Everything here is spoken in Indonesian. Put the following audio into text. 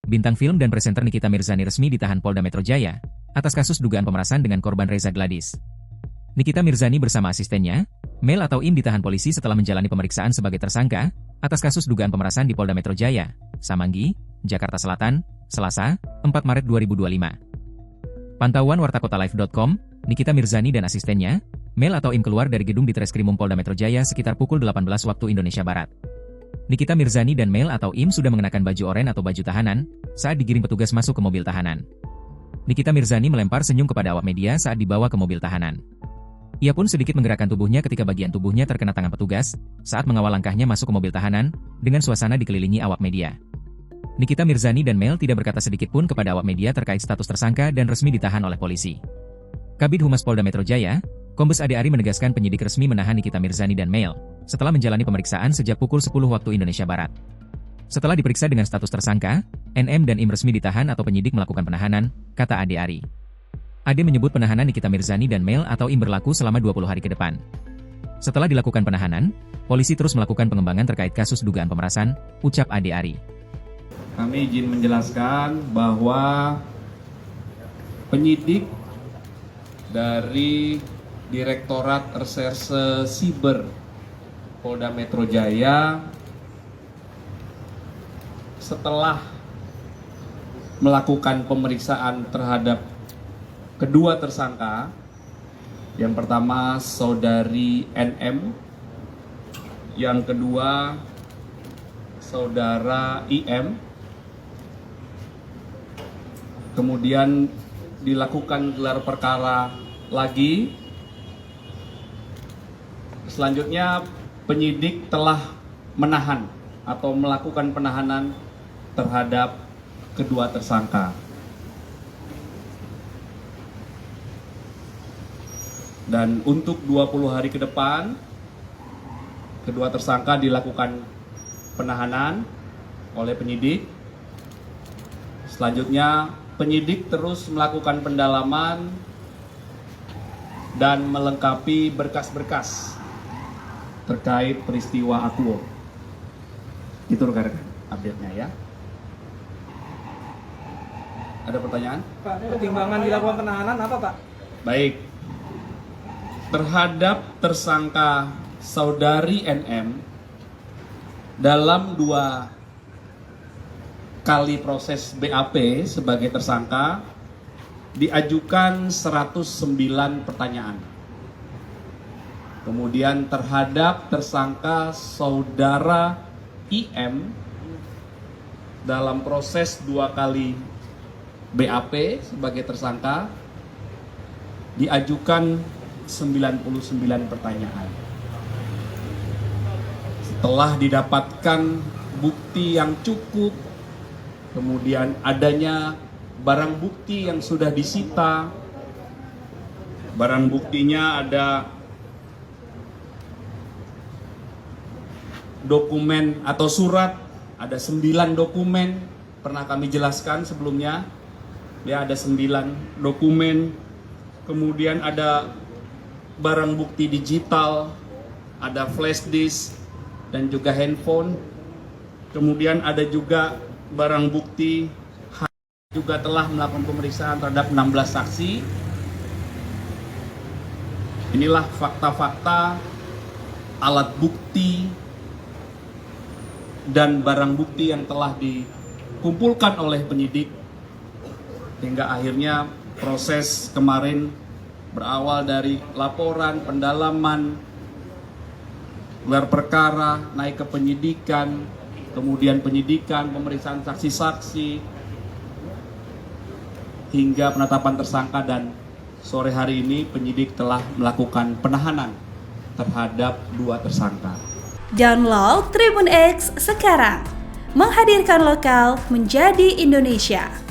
Bintang film dan presenter Nikita Mirzani resmi ditahan Polda Metro Jaya atas kasus dugaan pemerasan dengan korban Reza Gladys. Nikita Mirzani bersama asistennya, Mel atau Im ditahan polisi setelah menjalani pemeriksaan sebagai tersangka atas kasus dugaan pemerasan di Polda Metro Jaya, Samanggi, Jakarta Selatan, Selasa, 4 Maret 2025. Pantauan wartakotalive.com, Nikita Mirzani dan asistennya, Mel atau Im keluar dari gedung di Treskrimum Polda Metro Jaya sekitar pukul 18 waktu Indonesia Barat. Nikita Mirzani dan Mel atau Im sudah mengenakan baju oranye atau baju tahanan saat digiring petugas masuk ke mobil tahanan. Nikita Mirzani melempar senyum kepada awak media saat dibawa ke mobil tahanan. Ia pun sedikit menggerakkan tubuhnya ketika bagian tubuhnya terkena tangan petugas saat mengawal langkahnya masuk ke mobil tahanan dengan suasana dikelilingi awak media. Nikita Mirzani dan Mel tidak berkata sedikit pun kepada awak media terkait status tersangka dan resmi ditahan oleh polisi. Kabid Humas Polda Metro Jaya, Kombes Ade Ari menegaskan penyidik resmi menahan Nikita Mirzani dan Mel setelah menjalani pemeriksaan sejak pukul 10 waktu Indonesia Barat. Setelah diperiksa dengan status tersangka, NM dan Im resmi ditahan atau penyidik melakukan penahanan, kata Ade Ari. Ade menyebut penahanan Nikita Mirzani dan Mel atau Im berlaku selama 20 hari ke depan. Setelah dilakukan penahanan, polisi terus melakukan pengembangan terkait kasus dugaan pemerasan, ucap Ade Ari. Kami izin menjelaskan bahwa penyidik dari Direktorat Reserse Siber Polda Metro Jaya setelah melakukan pemeriksaan terhadap kedua tersangka, yang pertama saudari NM, yang kedua saudara IM, kemudian dilakukan gelar perkara lagi. Selanjutnya penyidik telah menahan atau melakukan penahanan terhadap kedua tersangka. Dan untuk 20 hari ke depan, kedua tersangka dilakukan penahanan oleh penyidik. Selanjutnya, penyidik terus melakukan pendalaman dan melengkapi berkas-berkas terkait peristiwa Akuo. Itu rekan-rekan update-nya ya. Ada pertanyaan? Pak, pertimbangan dilakukan penahanan apa, Pak? Baik. Terhadap tersangka saudari NM, dalam 2 kali proses BAP sebagai tersangka, diajukan 109 pertanyaan. Kemudian terhadap tersangka saudara IM, dalam proses 2 kali BAP sebagai tersangka, diajukan 99 pertanyaan. Setelah didapatkan bukti yang cukup, kemudian adanya barang bukti yang sudah disita. Barang buktinya ada dokumen atau surat, ada 9 dokumen, pernah kami jelaskan sebelumnya. Ya, ada 9 dokumen. Kemudian ada barang bukti digital, ada flash disk dan juga handphone. Kemudian ada juga barang bukti, juga telah melakukan pemeriksaan terhadap 16 saksi. Inilah fakta-fakta, alat bukti, dan barang bukti yang telah dikumpulkan oleh penyidik. Hingga akhirnya proses kemarin berawal dari laporan, pendalaman, gelar perkara, naik ke penyidikan, kemudian penyidikan, pemeriksaan saksi-saksi, hingga penetapan tersangka, dan sore hari ini penyidik telah melakukan penahanan terhadap 2 tersangka. Download Tribun X sekarang, menghadirkan lokal menjadi Indonesia.